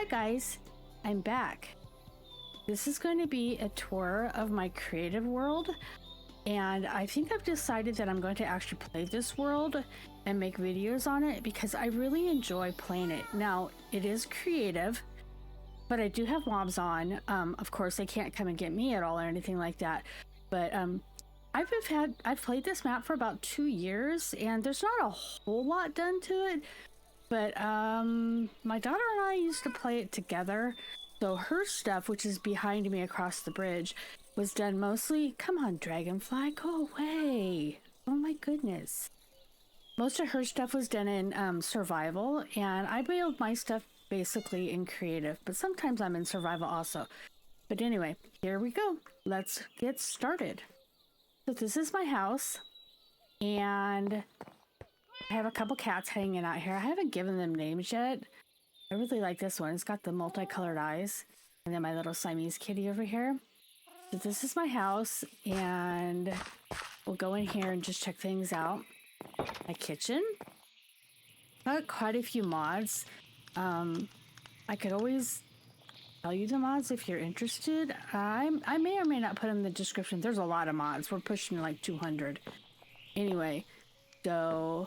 guys, I'm back. This is going to be a tour of my creative world, and I think I've decided that I'm going to actually play this world and make videos on it because I really enjoy playing it. Now, it is creative, but I do have mobs on. Of course, they can't come and get me at all or anything like that. But I've played this map for about 2 years, and there's not a whole lot done to it. But my daughter and I used to play it together. So her stuff, which is behind me across the bridge, was done mostly... Come on, Dragonfly, go away. Oh my goodness. Most of her stuff was done in survival, and I build my stuff basically in creative, but sometimes I'm in survival also. But anyway, here we go. Let's get started. So this is my house, and I have a couple cats hanging out here. I haven't given them names yet. I really like this one. It's got the multicolored eyes. And then my little Siamese kitty over here. So this is my house, and we'll go in here and just check things out. My kitchen. Got quite a few mods. I could always tell you the mods if you're interested. I may or may not put them in the description. There's a lot of mods. We're pushing like 200. Anyway, so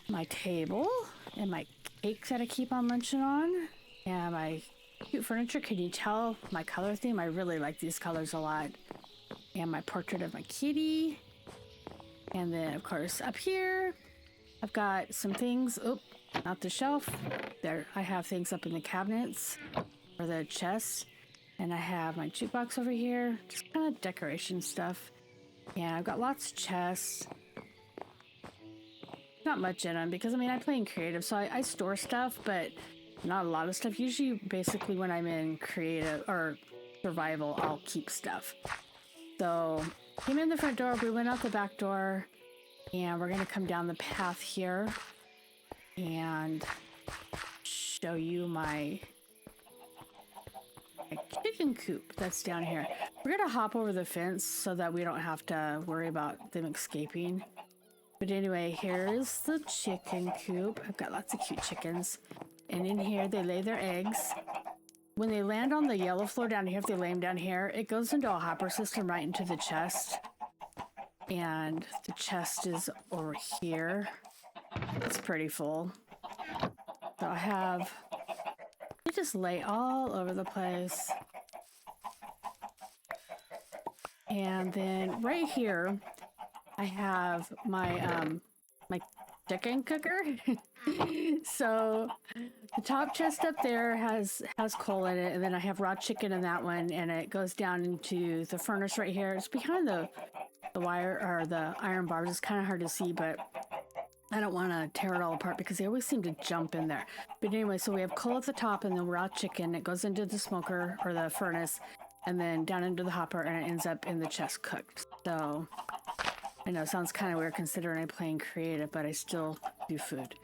my table and my cake that I keep on munching on, and my cute furniture. Can you tell my color theme? I really like these colors a lot. And my portrait of my kitty. And then, of course, up here, I've got some things. Oh, not the shelf. There, I have things up in the cabinets or the chest. And I have my jukebox over here. Just kind of decoration stuff. And I've got lots of chests. Not much in them because, I mean, I play in creative, so I store stuff, but not a lot of stuff. Usually, basically, when I'm in creative or survival, I'll keep stuff. So, came in the front door, we went out the back door, and we're going to come down the path here and show you my chicken coop that's down here. We're going to hop over the fence so that we don't have to worry about them escaping. But anyway, here's the chicken coop. I've got lots of cute chickens. And in here, they lay their eggs. When they land on the yellow floor down here, if they lay them down here, it goes into a hopper system right into the chest. And the chest is over here. It's pretty full. So I have... They just lay all over the place. And then right here... I have my my chicken cooker. So the top chest up there has coal in it, and then I have raw chicken in that one, and it goes down into the furnace right here. It's behind the wire or the iron bars. It's kind of hard to see, but I don't want to tear it all apart because they always seem to jump in there. But anyway, so we have coal at the top and the raw chicken. It goes into the smoker or the furnace, and then down into the hopper, and it ends up in the chest cooked. So I know it sounds kind of weird considering I'm playing creative, but I still do food.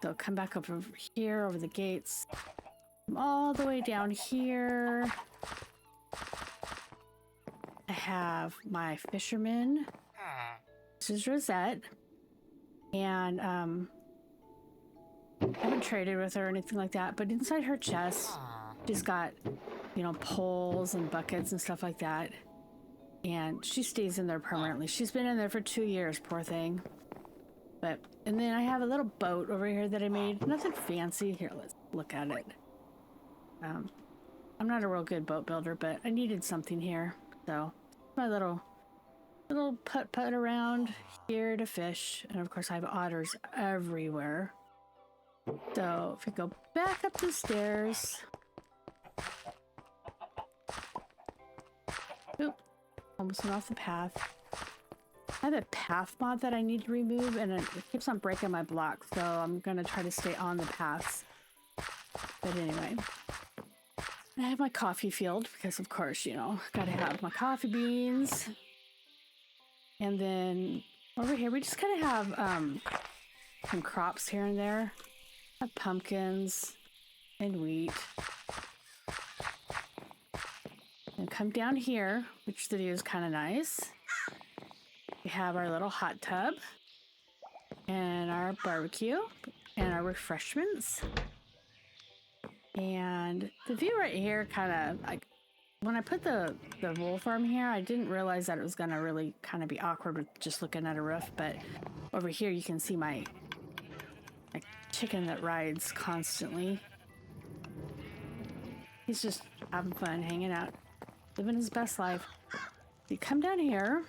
So come back up over here, over the gates. All the way down here. I have my fisherman. This is Rosette. And I haven't traded with her or anything like that, but inside her chest, she's got, you know, poles and buckets and stuff like that. And she stays in there permanently. She's been in there for 2 years, poor thing. And then I have a little boat over here that I made. Nothing fancy. Here, let's look at it. I'm not a real good boat builder, but I needed something here. So, my little putt-putt around here to fish. And of course, I have otters everywhere. So, if we go back up the stairs. Oop. Almost went off the path. I have a path mod that I need to remove, and it keeps on breaking my block, so I'm going to try to stay on the paths. But anyway. I have my coffee field, because of course, you know, gotta have my coffee beans. And then over here, we just kind of have some crops here and there. I have pumpkins and wheat. And come down here, which the view is kind of nice. We have our little hot tub and our barbecue and our refreshments. And the view right here kind of like when I put the wool farm here, I didn't realize that it was going to really kind of be awkward with just looking at a roof. But over here, you can see my chicken that rides constantly. He's just having fun, hanging out, living his best life. You come down here.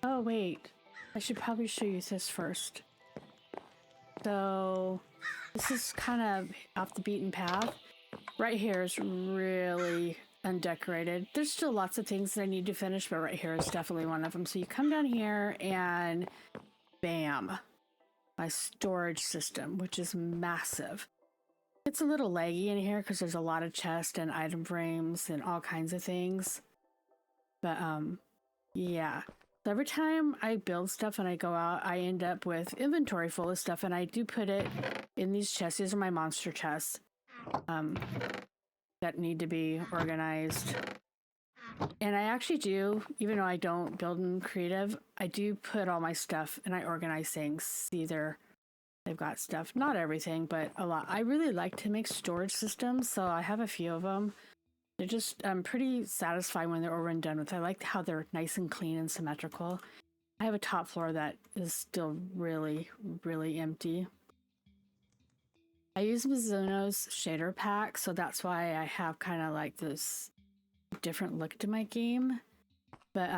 Oh, wait. I should probably show you this first. So this is kind of off the beaten path. Right here is really undecorated. There's still lots of things that I need to finish, but right here is definitely one of them. So you come down here and bam, my storage system, which is massive. It's a little laggy in here because there's a lot of chests and item frames and all kinds of things. But yeah. So every time I build stuff and I go out, I end up with inventory full of stuff, and I do put it in these chests. These are my monster chests that need to be organized. And I actually do, even though I don't build in creative, I do put all my stuff and I organize things. Either they've got stuff, not everything, but a lot. I really like to make storage systems, so I have a few of them. They're just pretty satisfying when they're over and done with. I like how they're nice and clean and symmetrical. I have a top floor that is still really, really empty. I use Mizuno's shader pack, so that's why I have kind of like this different look to my game. But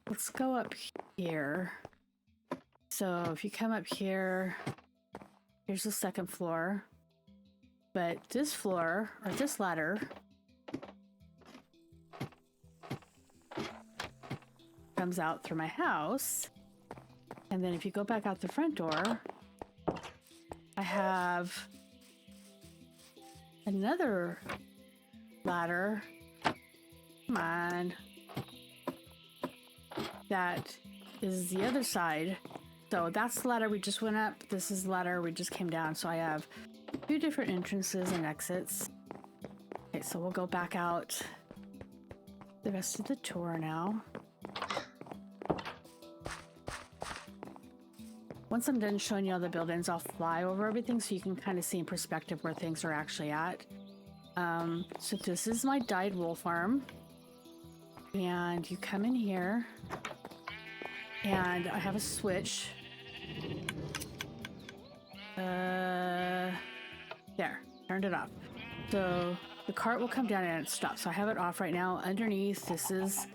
let's go up here. So if you come up here, here's the second floor. But this floor, or this ladder, comes out through my house. And then if you go back out the front door, I have another ladder. Come on. That is the other side. So that's the ladder we just went up. This is the ladder we just came down. So I have two different entrances and exits. Okay, so we'll go back out the rest of the tour now. Once I'm done showing you all the buildings, I'll fly over everything so you can kind of see in perspective where things are actually at. So this is my dyed wool farm. And you come in here. And I have a switch. There. Turned it off. So the cart will come down and it stops. So I have it off right now. Underneath, this is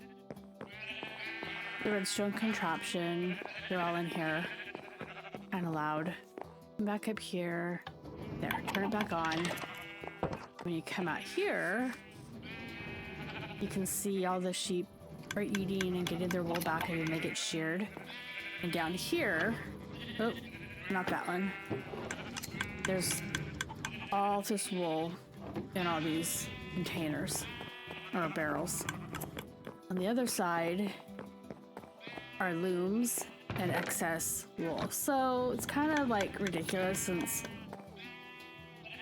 the redstone contraption. They're all in here. Kind of loud. Come back up here. There, turn it back on. When you come out here, you can see all the sheep are eating and getting their wool back, and then they get sheared. And down here, oh, not that one. There's all this wool in all these containers or barrels. On the other side are looms and excess wool. So it's kind of like ridiculous since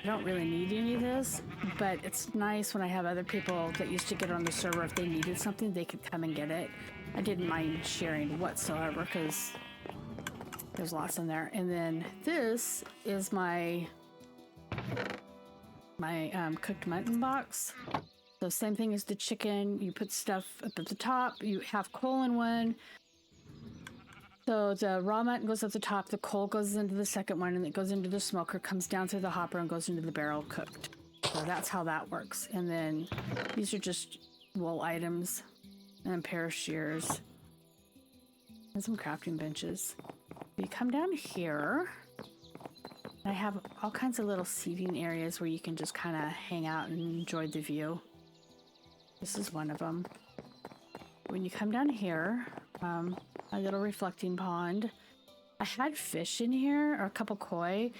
I don't really need any of this, but it's nice when I have other people that used to get on the server. If they needed something, they could come and get it. I didn't mind sharing whatsoever because there's lots in there. And then this is my cooked mutton box. So same thing as the chicken. You put stuff up at the top. You have coal in one. So the raw mutton goes at the top, the coal goes into the second one, and it goes into the smoker, comes down through the hopper, and goes into the barrel cooked. So that's how that works. And then these are just wool items, and a pair of shears, and some crafting benches. You come down here, and I have all kinds of little seating areas where you can just kind of hang out and enjoy the view. This is one of them. When you come down here, a little reflecting pond. I had fish in here, or a couple koi,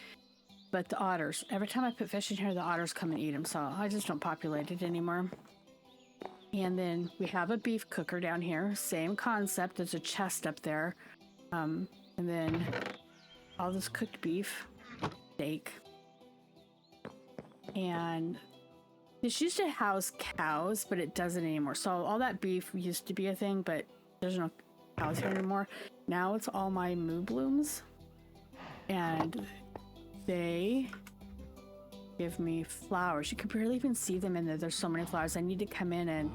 but the otters, every time I put fish in here, the otters come and eat them, so I just don't populate it anymore. And then we have a beef cooker down here, same concept. There's a chest up there, and then all this cooked beef, steak, and this used to house cows, but it doesn't anymore. So all that beef used to be a thing, but there's no cows here anymore. Now it's all my moo blooms, and they give me flowers. You can barely even see them in there. There's so many flowers. I need to come in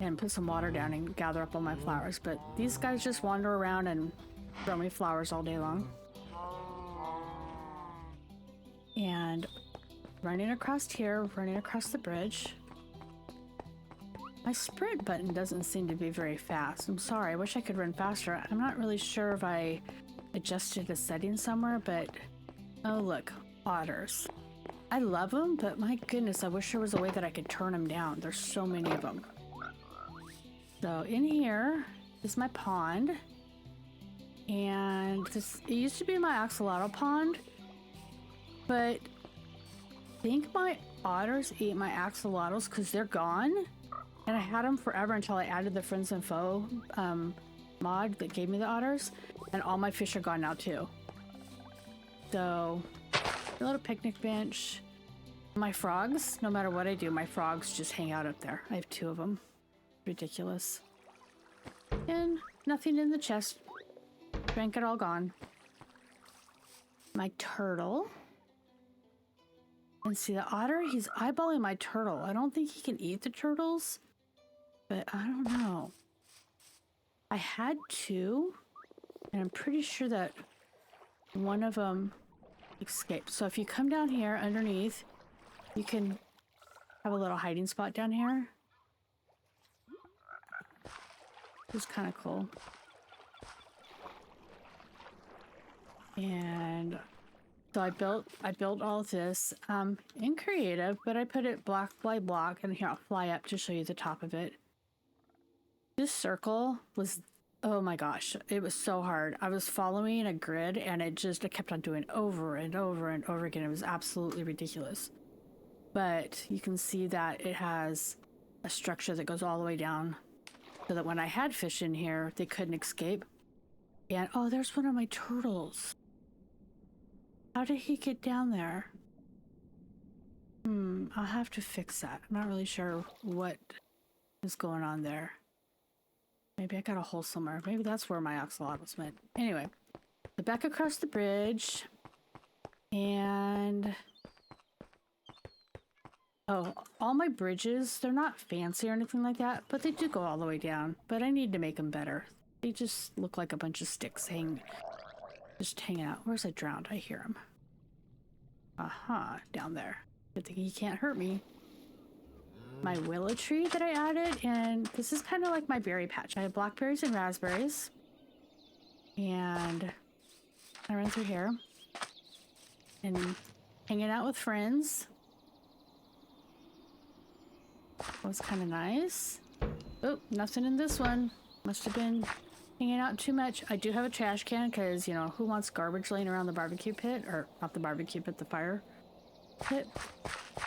and put some water down and gather up all my flowers. But these guys just wander around and throw me flowers all day long. And running across here, running across the bridge. My sprint button doesn't seem to be very fast. I'm sorry, I wish I could run faster. I'm not really sure if I adjusted a setting somewhere, but oh look, otters. I love them, but my goodness, I wish there was a way that I could turn them down. There's so many of them. So in here is my pond. And this, it used to be my axolotl pond, but I think my otters ate my axolotls because they're gone. And I had them forever until I added the Friends and Foe mod that gave me the otters. And all my fish are gone now too. So, a little picnic bench. My frogs, no matter what I do, my frogs just hang out up there. I have 2 of them. Ridiculous. And nothing in the chest. Drank it all gone. My turtle. And see the otter, he's eyeballing my turtle. I don't think he can eat the turtles, but I don't know. I had 2, and I'm pretty sure that one of them escaped. So if you come down here underneath, you can have a little hiding spot down here. It's kind of cool. And so I built all of this in creative, but I put it block by block, and here I'll fly up to show you the top of it. This circle was, oh my gosh, it was so hard. I was following a grid, and it kept on doing over and over and over again. It was absolutely ridiculous. But you can see that it has a structure that goes all the way down so that when I had fish in here, they couldn't escape. And oh, there's one of my turtles. How did he get down there? I'll have to fix that. I'm not really sure what is going on there. Maybe I got a hole somewhere. Maybe that's where my axolotls went. Anyway, back across the bridge. And oh, all my bridges, they're not fancy or anything like that, but they do go all the way down. But I need to make them better. They just look like a bunch of sticks just hanging out. Where's I drowned? I hear him. Aha, down there. Good thing he can't hurt me. My willow tree that I added, and this is kind of like my berry patch. I have blackberries and raspberries. And I run through here. And hanging out with friends. That was kind of nice. Oh, nothing in this one. Must have been hanging out too much. I do have a trash can because, you know, who wants garbage laying around the barbecue pit? Or not the barbecue pit, the fire pit.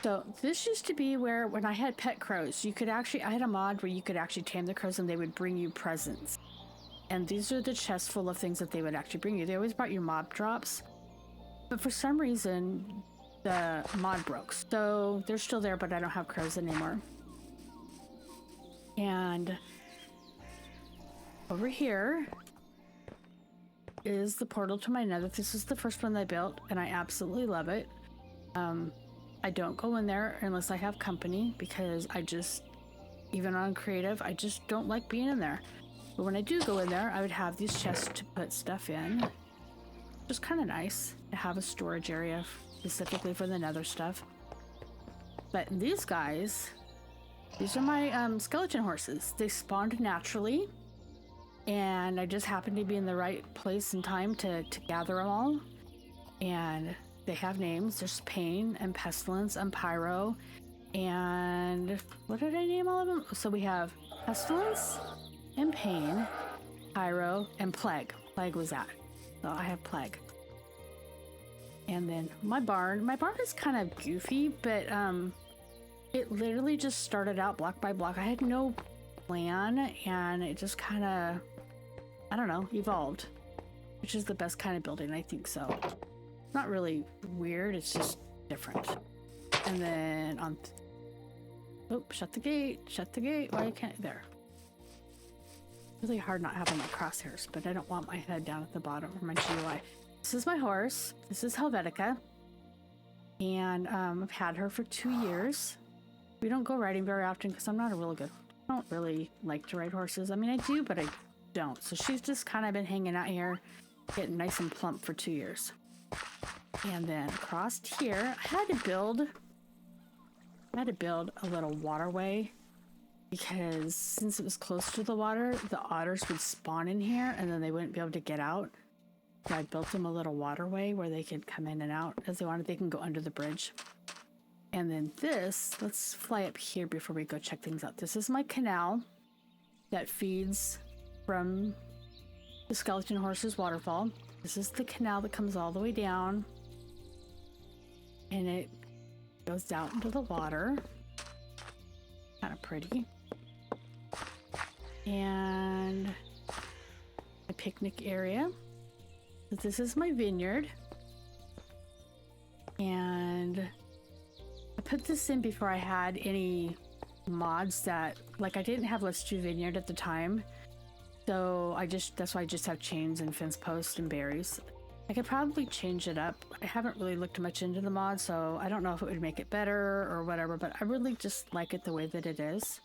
So this used to be where when I had pet crows, you could actually, I had a mod where you could actually tame the crows and they would bring you presents. And these are the chests full of things that they would actually bring you. They always brought you mob drops. But for some reason, the mod broke. So they're still there, but I don't have crows anymore. And over here is the portal to my nether. This is the first one that I built, and I absolutely love it. I don't go in there unless I have company because I just, even on creative, I just don't like being in there. But when I do go in there, I would have these chests to put stuff in. Just kind of nice to have a storage area specifically for the nether stuff. But these guys, these are my skeleton horses. They spawned naturally. And I just happened to be in the right place and time to gather them all. And they have names. There's Pain and Pestilence and Pyro. And what did I name all of them? So we have Pestilence and Pain, Pyro, and Plague. Plague was that. So I have Plague. And then my barn. My barn is kind of goofy, but it literally just started out block by block. I had no plan, and it just kind of, I don't know, evolved, which is the best kind of building, I think so. Not really weird, it's just different. And then on, oh, shut the gate, why can't, there. Really hard not having my crosshairs, but I don't want my head down at the bottom of my GUI. This is my horse, this is Helvetica. and I've had her for 2 years. We don't go riding very often because I'm not a really good, I don't really like to ride horses. I mean, I do, but I don't. So she's just kind of been hanging out here, getting nice and plump for 2 years. And then across here, I had to build a little waterway because since it was close to the water, the otters would spawn in here and then they wouldn't be able to get out. So I built them a little waterway where they could come in and out as they wanted. They can go under the bridge. And then this, let's fly up here before we go check things out. This is my canal that feeds from the Skeleton Horse's waterfall. This is the canal that comes all the way down. And it goes out into the water. Kind of pretty. And a picnic area. This is my vineyard. And I put this in before I had any mods that, like, I didn't have Let's Do Vineyard at the time. So that's why I just have chains and fence posts and berries. I could probably change it up. I haven't really looked much into the mod, so I don't know if it would make it better or whatever, but I really just like it the way that it is.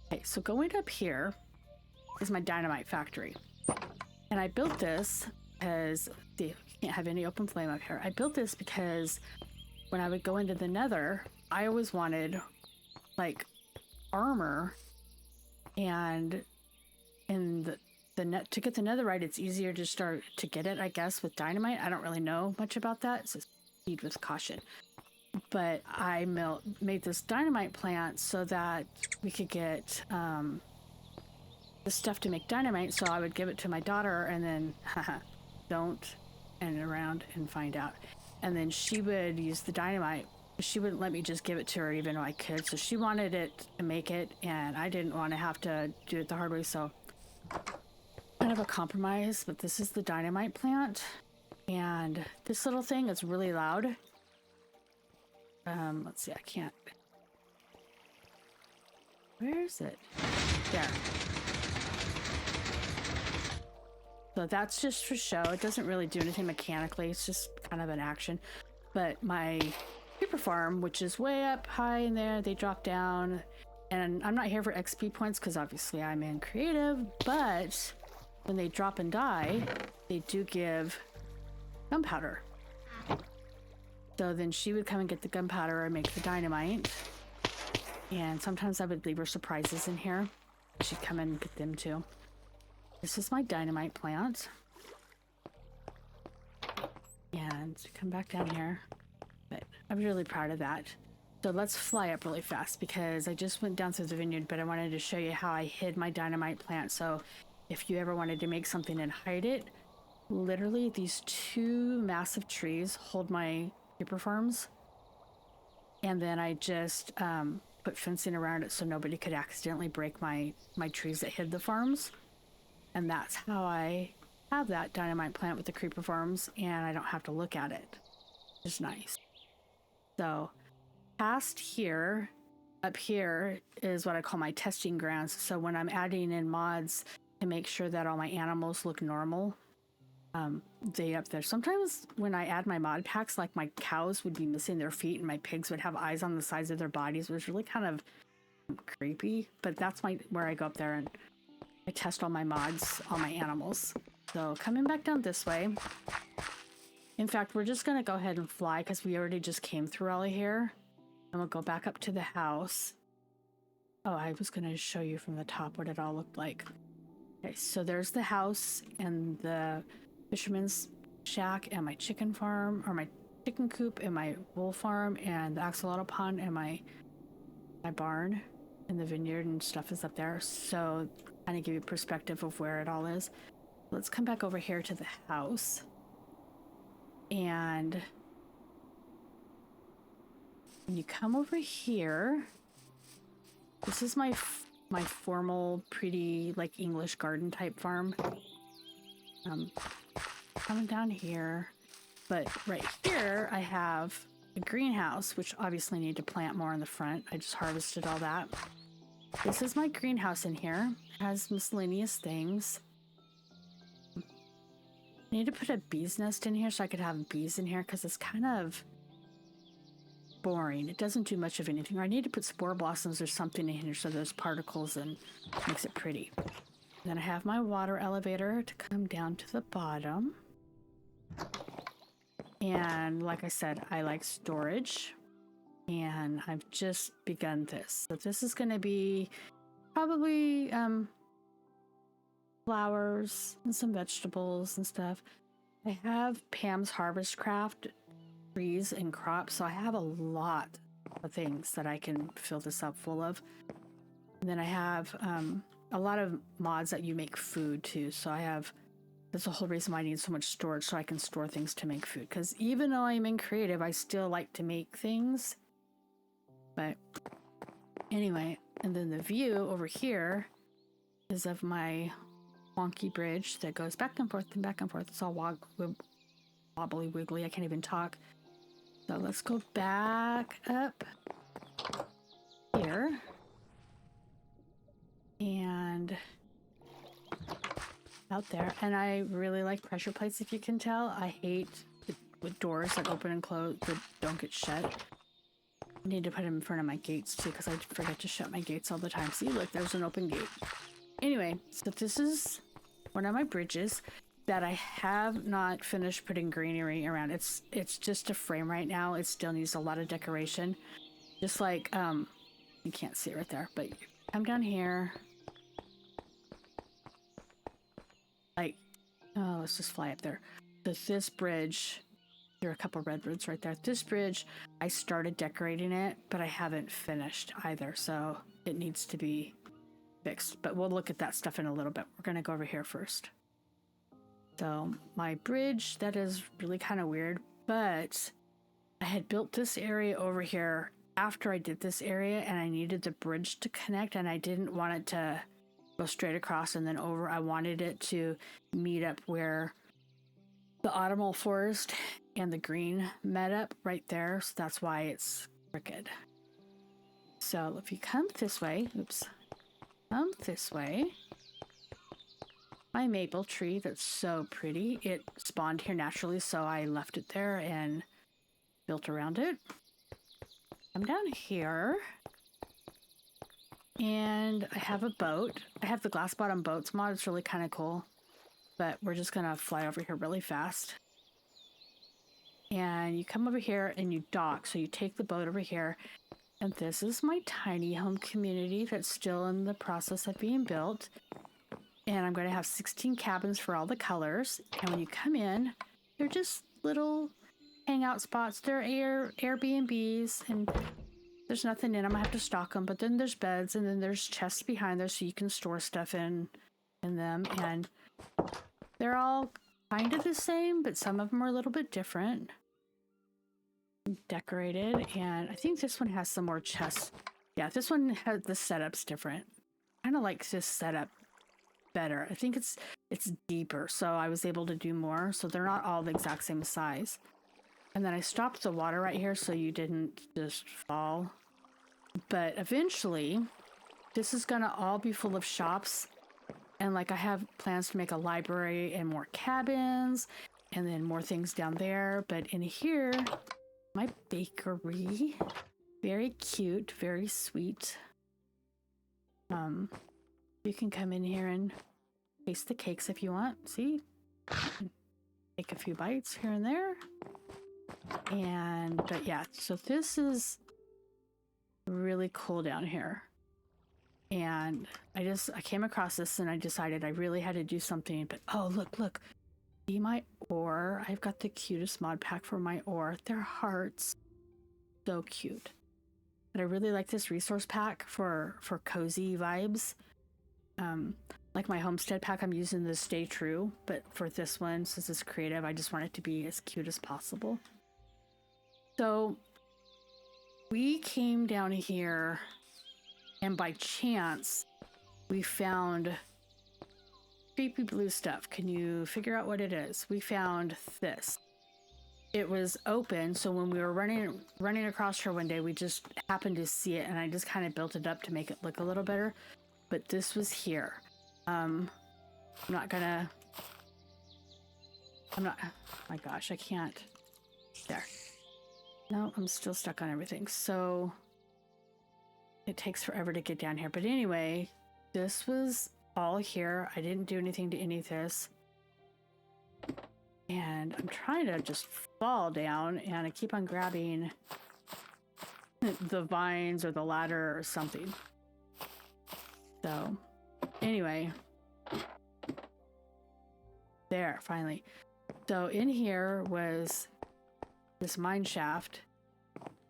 Okay, so going up here is my dynamite factory. And I built this because, see, you can't have any open flame up here. I built this because when I would go into the nether, I always wanted, like, armor, and in the to get the netherite, it's easier to start to get it, I guess, with dynamite. I don't really know much about that, so proceed with caution. But I made this dynamite plant so that we could get the stuff to make dynamite, so I would give it to my daughter and then don't and around and find out. And then she would use the dynamite. She wouldn't let me just give it to her even though I could, so she wanted it to make it, and I didn't want to have to do it the hard way, so kind of a compromise. But this is the dynamite plant, and this little thing is really loud. Let's see, I can't. Where is it? There. So that's just for show. It doesn't really do anything mechanically. It's just kind of an action. But my creeper farm, which is way up high in there, they drop down. And I'm not here for XP points because obviously I'm in creative, but when they drop and die, they do give gunpowder. So then she would come and get the gunpowder and make the dynamite. And sometimes I would leave her surprises in here. She'd come in and get them too. This is my dynamite plant. And come back down here. But I'm really proud of that. So let's fly up really fast because I just went down through the vineyard, but I wanted to show you how I hid my dynamite plant. So if you ever wanted to make something and hide it, literally these two massive trees hold my creeper farms. And then I just put fencing around it so nobody could accidentally break my trees that hid the farms. And that's how I have that dynamite plant with the creeper farms, and I don't have to look at it. It's nice. So past here, up here is what I call my testing grounds. So when I'm adding in mods to make sure that all my animals look normal, they up there. Sometimes when I add my mod packs, like my cows would be missing their feet and my pigs would have eyes on the sides of their bodies. It was really kind of creepy, but that's where I go up there and I test all my mods, all my animals. So coming back down this way. In fact, we're just going to go ahead and fly because we already just came through all of here. And we'll go back up to the house. Oh, I was going to show you from the top what it all looked like. Okay, so there's the house and the fisherman's shack and my chicken farm, or my chicken coop and my wool farm and the axolotl pond and my barn and the vineyard and stuff is up there. So kind of give you perspective of where it all is. Let's come back over here to the house. And when you come over here, this is my formal, pretty, like, English garden type farm. Coming down here, but right here I have a greenhouse, which obviously need to plant more in the front. I just harvested all that. This is my greenhouse in here. It has miscellaneous things. I need to put a bee's nest in here so I could have bees in here because it's kind of boring. It doesn't do much of anything. Or I need to put spore blossoms or something in here so those particles and makes it pretty. Then I have my water elevator to come down to the bottom. And like I said, I like storage. And I've just begun this. So this is going to be probably flowers and some vegetables and stuff. I have Pam's Harvest Craft trees and crops, so I have a lot of things that I can fill this up full of. And then I have a lot of mods that you make food too. So that's the whole reason why I need so much storage, so I can store things to make food. Because even though I'm in creative, I still like to make things. But anyway, and then the view over here is of my wonky bridge that goes back and forth and back and forth. It's all wobbly wiggly. I can't even talk. So let's go back up here. And out there. And I really like pressure plates, if you can tell. I hate with doors that open and close that don't get shut. I need to put them in front of my gates too, because I forget to shut my gates all the time. See, look, there's an open gate. Anyway, so this is one of my bridges that I have not finished putting greenery around. It's just a frame right now. It still needs a lot of decoration. Just like, you can't see it right there, but come down here. Like, oh, let's just fly up there. So this bridge, there are a couple redwoods right there. This bridge, I started decorating it, but I haven't finished either. So it needs to be fixed, but we'll look at that stuff in a little bit. We're going to go over here first. So my bridge, that is really kind of weird, but I had built this area over here after I did this area, and I needed the bridge to connect, and I didn't want it to go straight across and then over. I wanted it to meet up where the autumnal forest and the green met up right there. So that's why it's crooked. So if you come this way, oops, come this way, my maple tree that's so pretty, it spawned here naturally, so I left it there and built around it. I'm down here, and I have a boat. I have the glass bottom boats mod. It's really kind of cool, but we're just gonna fly over here really fast. And you come over here and you dock. So you take the boat over here, and this is my tiny home community that's still in the process of being built. And I'm going to have 16 cabins for all the colors. And when you come in, they're just little hangout spots. They're Airbnbs, and there's nothing in them. I have to stock them. But then there's beds, and then there's chests behind there so you can store stuff in them. And they're all kind of the same, but some of them are a little bit different. Decorated, and I think this one has some more chests. Yeah, this one has the setup's different. I kind of like this setup better. I think it's deeper, so I was able to do more. So they're not all the exact same size. And then I stopped the water right here so you didn't just fall. But eventually, this is gonna all be full of shops. And like I have plans to make a library and more cabins, and then more things down there. But in here, my bakery, very cute, very sweet. You can come in here and taste the cakes if you want. See, take a few bites here and there. But yeah, so this is really cool down here. And I came across this and I decided I really had to do something. But oh, look. See my ore. I've got the cutest mod pack for my ore. They're hearts. So cute. But I really like this resource pack for cozy vibes. Like my homestead pack, I'm using the Stay True. But for this one, since it's creative, I just want it to be as cute as possible. So we came down here, and by chance, we found creepy blue stuff. Can you figure out what it is? We found this. It was open, so when we were running across here one day, we just happened to see it, and I just kind of built it up to make it look a little better. But this was here. I'm not, oh my gosh, I can't. There. No, I'm still stuck on everything. So it takes forever to get down here. But anyway, this was all here. I didn't do anything to any of this. And I'm trying to just fall down, and I keep on grabbing the vines or the ladder or something. So anyway, there, finally. So in here was this mine shaft,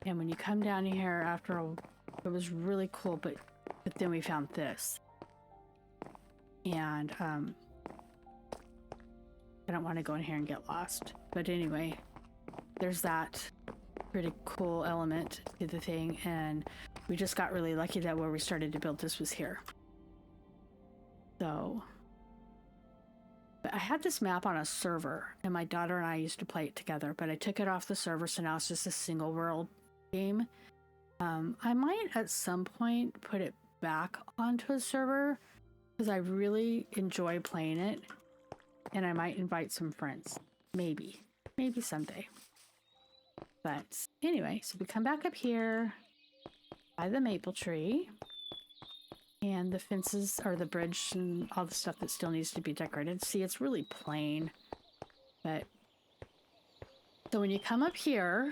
and when you come down here after it was really cool, but then we found this. And I don't want to go in here and get lost. But anyway, there's that pretty cool element to the thing, and we just got really lucky that where we started to build this was here. So, but I had this map on a server, and my daughter and I used to play it together, but I took it off the server, so now it's just a single world game. I might at some point put it back onto a server because I really enjoy playing it. And I might invite some friends. Maybe someday. But anyway, so we come back up here by the maple tree. And the fences or the bridge and all the stuff that still needs to be decorated. See, it's really plain. But so when you come up here,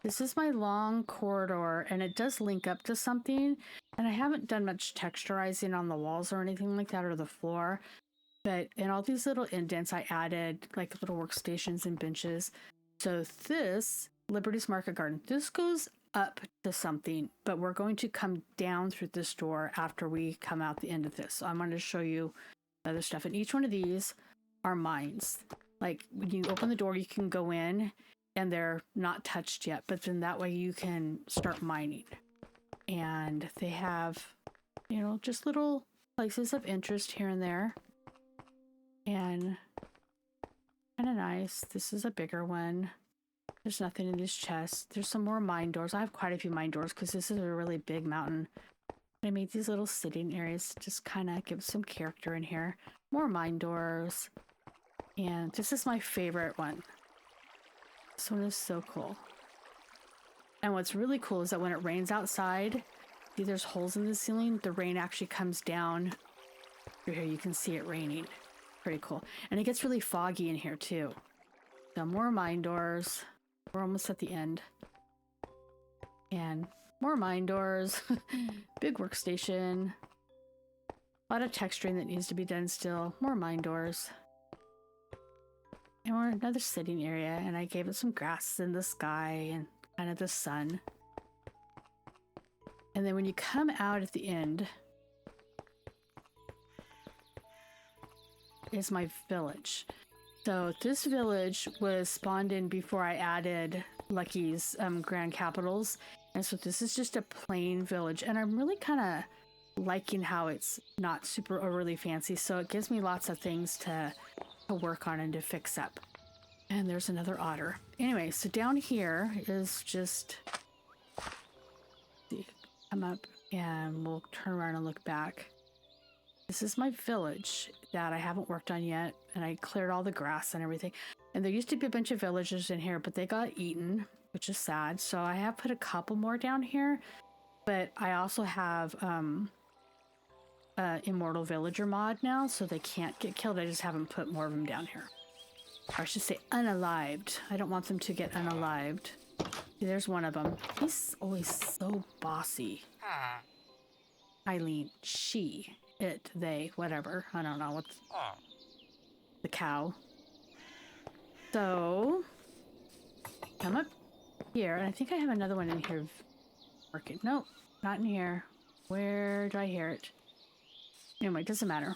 this is my long corridor, and it does link up to something. And I haven't done much texturizing on the walls or anything like that, or the floor. But in all these little indents, I added like little workstations and benches. So this, Liberty's Market Garden, this goes up to something, but we're going to come down through this door after we come out the end of this. So I'm going to show you other stuff. And each one of these are mines. Like when you open the door, you can go in and they're not touched yet, but then that way you can start mining. And they have, you know, just little places of interest here and there. And kind of nice. This is a bigger one. There's nothing in these chests. There's some more mine doors. I have quite a few mine doors because this is a really big mountain. I made these little sitting areas to just kind of give some character in here. More mine doors. And this is my favorite one. This one is so cool. And what's really cool is that when it rains outside, see there's holes in the ceiling, the rain actually comes down through here. You can see it raining. Pretty cool. And it gets really foggy in here too. So more mine doors. We're almost at the end. And more mine doors. Big workstation. A lot of texturing that needs to be done still. More mine doors. And we're in another sitting area, and I gave it some grass in the sky and kind of the sun. And then when you come out at the end is my village. So this village was spawned in before I added Lucky's Grand Capitals. And so this is just a plain village. And I'm really kind of liking how it's not super overly fancy. So it gives me lots of things to work on and to fix up. And there's another otter. Anyway, so down here is just, see, come up and we'll turn around and look back. This is my village that I haven't worked on yet, and I cleared all the grass and everything. And there used to be a bunch of villagers in here, but they got eaten, which is sad. So I have put a couple more down here, but I also have Immortal Villager mod now, so they can't get killed. I just haven't put more of them down here. Or I should say unalived. I don't want them to get unalived. See, there's one of them. He's always so bossy. Eileen, she, it, they, whatever. I don't know what's the cow. So come up here, and I think I have another one in here. Working. Nope, not in here. Where do I hear it? Anyway, it doesn't matter.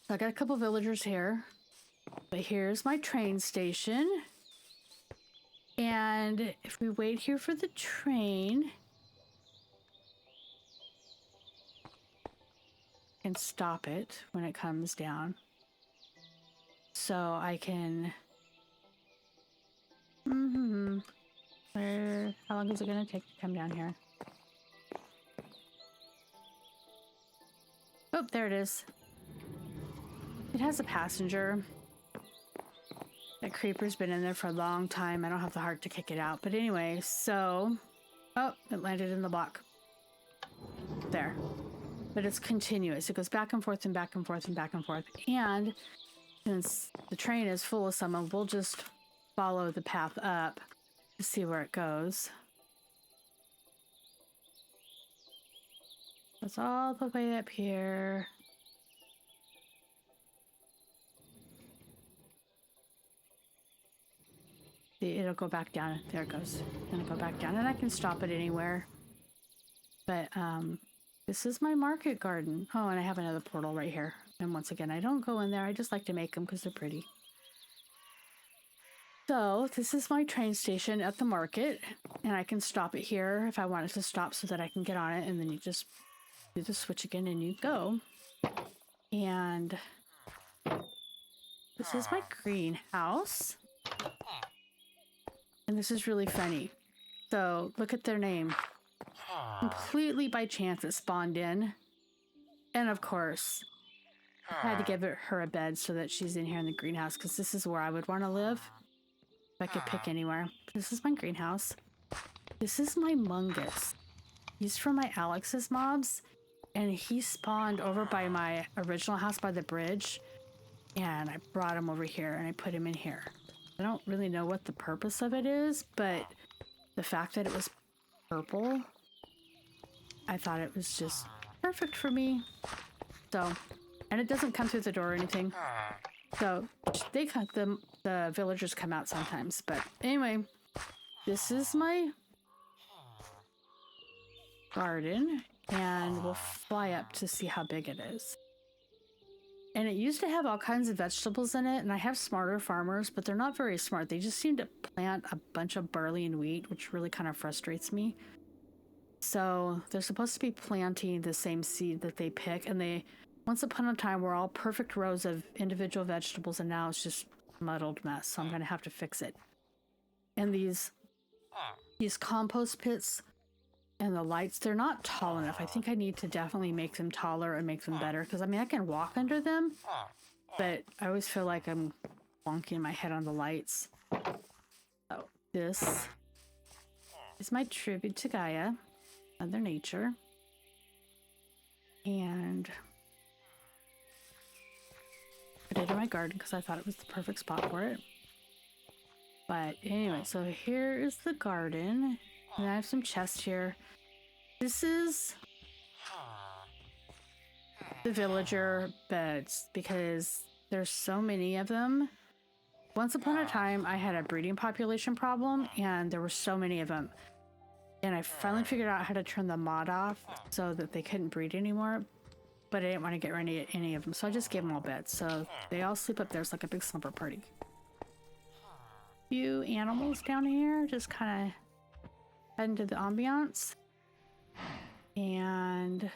So I got a couple villagers here. But here's my train station. And if we wait here for the train and stop it when it comes down. So I can... How long is it going to take to come down here? Oh, there it is. It has a passenger. That creeper's been in there for a long time. I don't have the heart to kick it out. But anyway, so... Oh, it landed in the block. There. But it's continuous. It goes back and forth and back and forth and back and forth. And since the train is full of someone, we'll just follow the path up to see where it goes. It's all the way up here. See, it'll go back down. There it goes. Gonna go back down, and I can stop it anywhere. But this is my market garden. Oh, and I have another portal right here. And once again, I don't go in there. I just like to make them because they're pretty. So this is my train station at the market, and I can stop it here if I want it to stop so that I can get on it, and then you just do the switch again and you go. And this is my greenhouse. And this is really funny. So look at their name. Completely by chance it spawned in. And of course, I had to give her a bed so that she's in here in the greenhouse, because this is where I would want to live. If I could pick anywhere. This is my greenhouse. This is my mungus. He's from my Alex's mobs. And he spawned over by my original house by the bridge. And I brought him over here and I put him in here. I don't really know what the purpose of it is, but the fact that it was purple, I thought it was just perfect for me. So, and it doesn't come through the door or anything. So they the villagers come out sometimes. But anyway, this is my garden, and we'll fly up to see how big it is. And it used to have all kinds of vegetables in it, and I have smarter farmers, but they're not very smart. They just seem to plant a bunch of barley and wheat, which really kind of frustrates me. So they're supposed to be planting the same seed that they pick, and they, once upon a time, were all perfect rows of individual vegetables, and now it's just a muddled mess, so I'm going to have to fix it. And these compost pits and the lights, they're not tall enough. I think I need to definitely make them taller and make them better. Because, I mean, I can walk under them, but I always feel like I'm bonking my head on the lights. So, this is my tribute to Gaia, Mother Nature. And I put it in my garden because I thought it was the perfect spot for it. But anyway, so here is the garden. And I have some chests here. This is the villager beds because there's so many of them. Once upon a time, I had a breeding population problem and there were so many of them. And I finally figured out how to turn the mod off so that they couldn't breed anymore. But I didn't want to get rid of any of them, so I just gave them all beds. So they all sleep up there. It's like a big slumber party. Few animals down here, just kind of head into the ambiance. And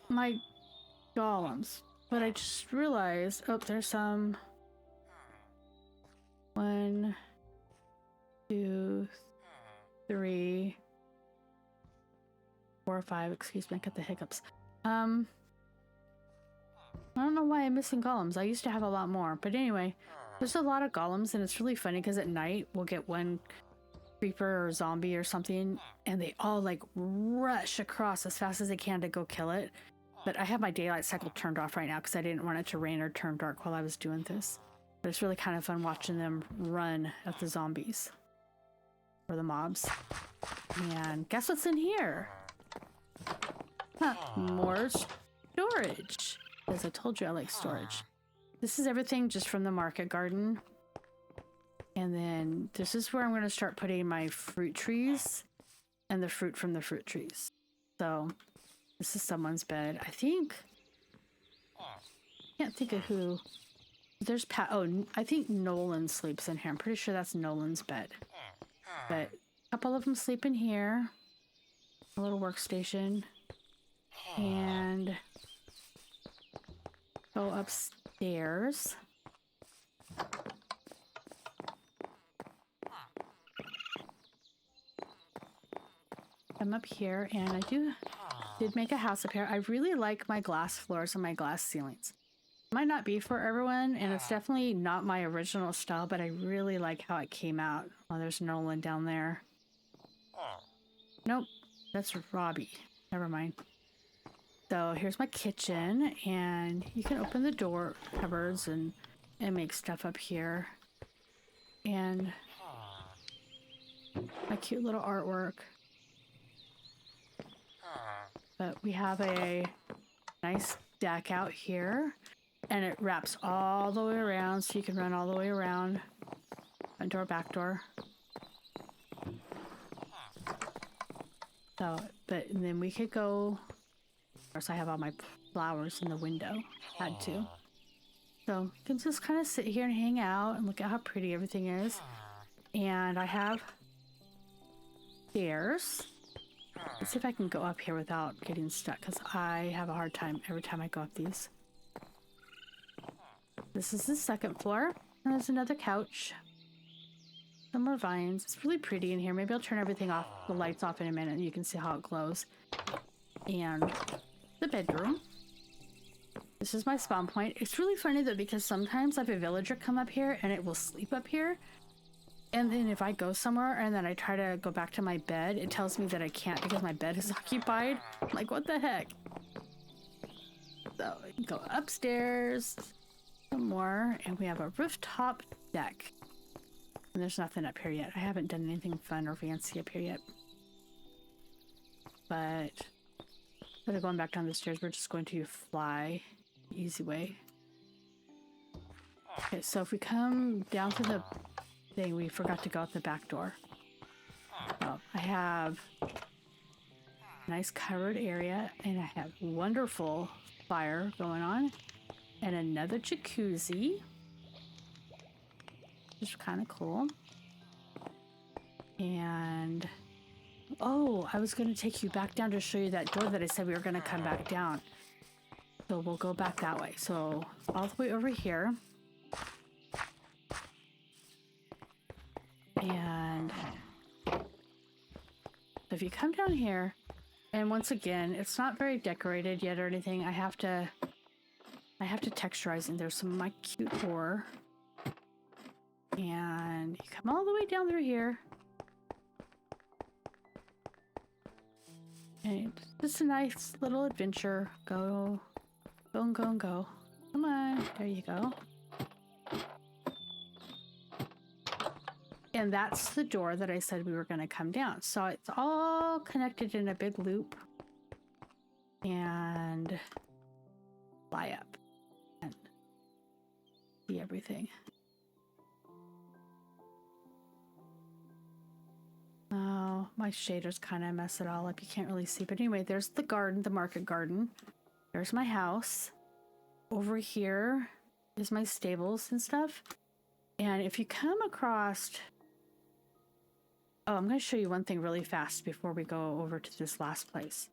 my golems. But I just realized, oh, there's some. 1, 2, 3, 4, 5. Excuse me, I got the hiccups. I don't know why I'm missing golems. I used to have a lot more, but anyway, there's a lot of golems, and it's really funny because at night we'll get one creeper or zombie or something, and they all like rush across as fast as they can to go kill it. But I have my daylight cycle turned off right now because I didn't want it to rain or turn dark while I was doing this. But it's really kind of fun watching them run at the zombies or the mobs. And guess what's in here? Huh, more storage. As I told you, I like storage. This is everything just from the market garden. And then this is where I'm going to start putting my fruit trees and the fruit from the fruit trees. So this is someone's bed. I think, can't think of who. There's I think Nolan sleeps in here. I'm pretty sure that's Nolan's bed. But a couple of them sleep in here. A little workstation. And go upstairs. I'm up here, and I did make a house up here. I really like my glass floors and my glass ceilings. Might not be for everyone, and it's definitely not my original style, but I really like how it came out. Oh, there's Nolan down there. Nope, that's Robbie. Never mind. So here's my kitchen, and you can open the door cupboards and make stuff up here. And my cute little artwork. But we have a nice deck out here, and it wraps all the way around, so you can run all the way around. Front door, back door. So, but and then we could go. Of course, I have all my flowers in the window. Had to. So you can just kind of sit here and hang out and look at how pretty everything is. And I have stairs. Let's see if I can go up here without getting stuck, because I have a hard time every time I go up these. This is the second floor. And there's another couch. Some more vines. It's really pretty in here. Maybe I'll turn everything off, the lights off in a minute, and you can see how it glows. And the bedroom. This is my spawn point. It's really funny though, because sometimes I have a villager come up here and it will sleep up here. And then if I go somewhere and then I try to go back to my bed, it tells me that I can't because my bed is occupied. I'm like, what the heck? So we can go upstairs some more, and we have a rooftop deck. And there's nothing up here yet. I haven't done anything fun or fancy up here yet. But instead of going back down the stairs, we're just going to fly the easy way. Okay, so if we come down to the thing, we forgot to go out the back door. So I have a nice covered area, and I have wonderful fire going on, and another jacuzzi, which is kind of cool. And oh, I was going to take you back down to show you that door that I said we were going to come back down. So we'll go back that way. So all the way over here. And if you come down here, and once again, it's not very decorated yet or anything. I have to texturize, and there's some of my cute ore. And you come all the way down through here. And it's just a nice little adventure. Go, go, and go, and go. Come on, there you go. And that's the door that I said we were going to come down. So it's all connected in a big loop. And fly up and see everything. Oh, my shaders kind of mess it all up. You can't really see. But anyway, there's the garden, the market garden. There's my house. Over here is my stables and stuff. And if you come across... Oh, I'm going to show you one thing really fast before we go over to this last place.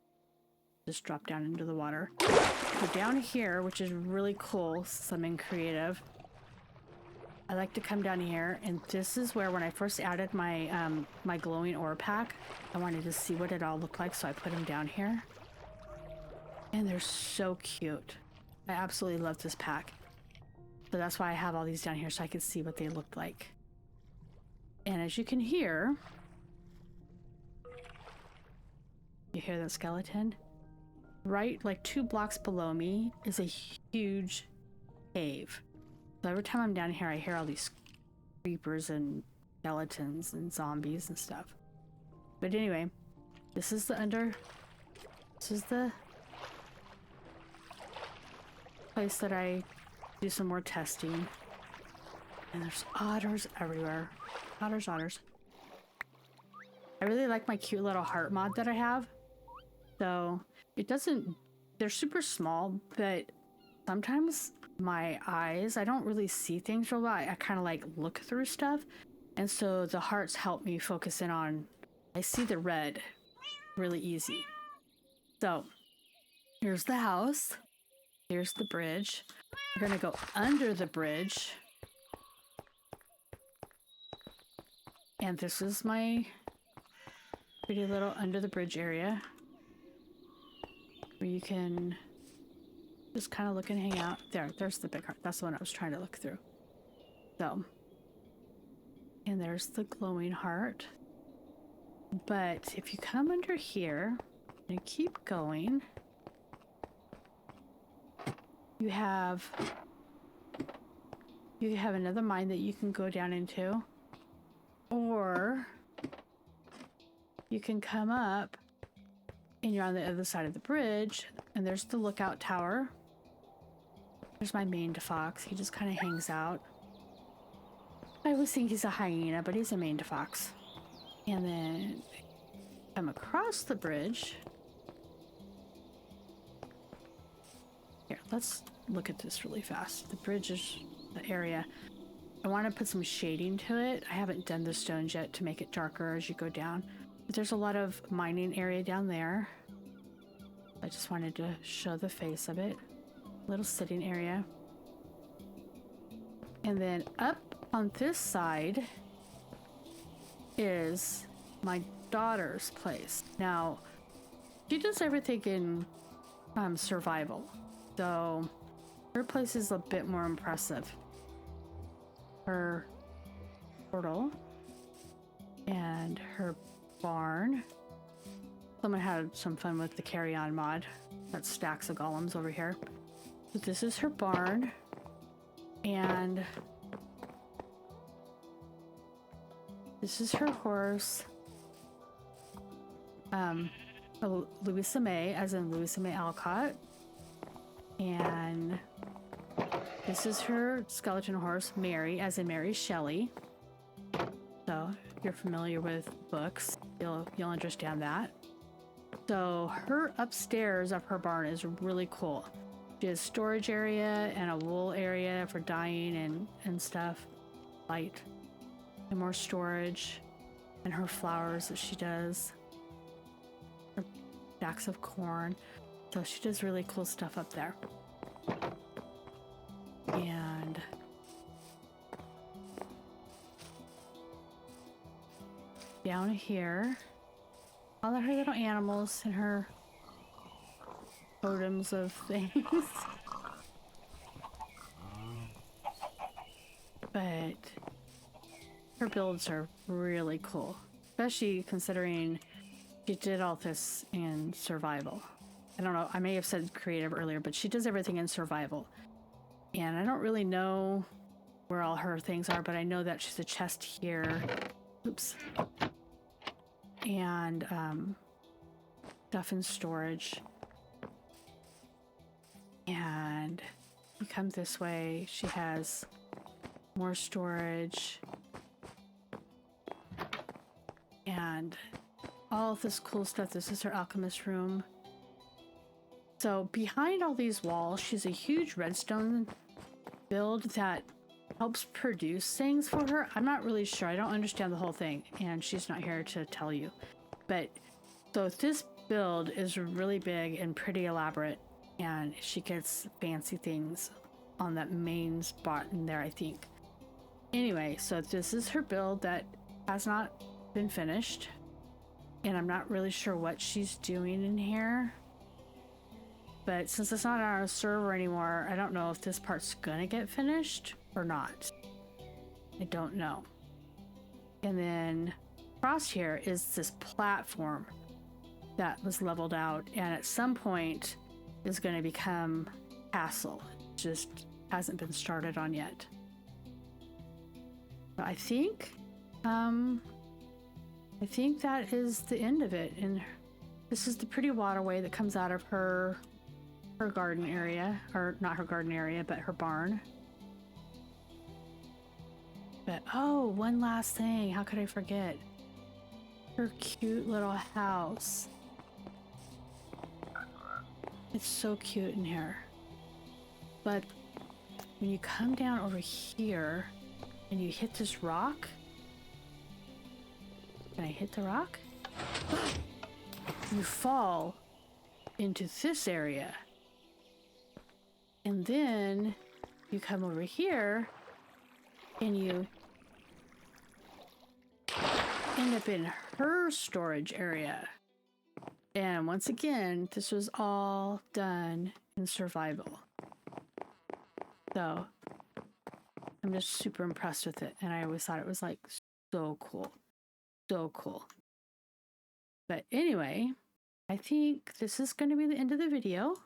Just drop down into the water. So down here, which is really cool, since I'm in creative, I like to come down here, and this is where when I first added my my glowing ore pack, I wanted to see what it all looked like, so I put them down here. And they're so cute. I absolutely love this pack. So that's why I have all these down here, so I can see what they look like. And as you can hear... You hear that skeleton? Right, like 2 blocks below me is a huge cave. So every time I'm down here, I hear all these creepers and skeletons and zombies and stuff. But anyway, this is the place that I do some more testing. And there's otters everywhere. Otters, otters. I really like my cute little heart mod that I have. So it doesn't, they're super small, but sometimes my eyes, I don't really see things real well. I kind of like look through stuff. And so the hearts help me focus in on, I see the red really easy. So here's the house. Here's the bridge. We're going to go under the bridge. And this is my pretty little under the bridge area, where you can Just kind of look and hang out. There's the big heart. That's the one I was trying to look through. So, and there's the glowing heart. But if you come under here and keep going, you have another mine that you can go down into, or you can come up and you're on the other side of the bridge, and there's the lookout tower. There's my maned fox. He just kind of hangs out. I always think he's a hyena, but he's a maned fox. And then come across the bridge. Here, let's look at this really fast. The bridge is the area. I want to put some shading to it. I haven't done the stones yet to make it darker as you go down. But there's a lot of mining area down there. I just wanted to show the face of it. Little sitting area. And then up on this side is my daughter's place. Now, she does everything in survival. So her place is a bit more impressive. Her portal and her barn. Someone had some fun with the carry-on mod. Got stacks of golems over here. But this is her barn. And this is her horse. Louisa May, as in Louisa May Alcott. And this is her skeleton horse, Mary, as in Mary Shelley. So if you're familiar with books, you'll understand that. So her upstairs of her barn is really cool. She has storage area and a wool area for dyeing and stuff. Light and more storage. And her flowers that she does. Her stacks of corn. So she does really cool stuff up there. And down here, all of her little animals and her totems of things. But her builds are really cool, especially considering she did all this in survival. I don't know, I may have said creative earlier, but she does everything in survival. And I don't really know where all her things are, but I know that she's a chest here. Oops. And stuff in storage. And you come this way, she has more storage. And all of this cool stuff. This is her alchemist room. So behind all these walls, she's a huge redstone build that helps produce things for her. I'm not really sure. I don't understand the whole thing, and she's not here to tell you. But so this build is really big and pretty elaborate, and she gets fancy things on that main spot in there, I think. Anyway, so this is her build that has not been finished, and I'm not really sure what she's doing in here. But since it's not on our server anymore, I don't know if this part's gonna get finished or not. I don't know. And then across here is this platform that was leveled out, and at some point is going to become castle. It just hasn't been started on yet. But I think that is the end of it. And this is the pretty waterway that comes out of her garden area, or not her garden area, but her barn. But oh, one last thing, how could I forget? Her cute little house. It's so cute in here. But when you come down over here and you hit this rock, can I hit the rock? You fall into this area. And then you come over here and you end up in her storage area. And once again, this was all done in survival. So I'm just super impressed with it. And I always thought it was like so cool. So cool. But anyway, I think this is going to be the end of the video.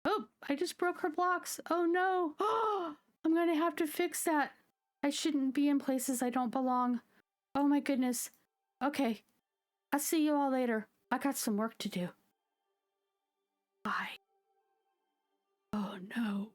Oh, I just broke her blocks. Oh no. Oh, I'm going to have to fix that. I shouldn't be in places I don't belong. Oh my goodness. Okay. I'll see you all later. I got some work to do. Bye. Oh no.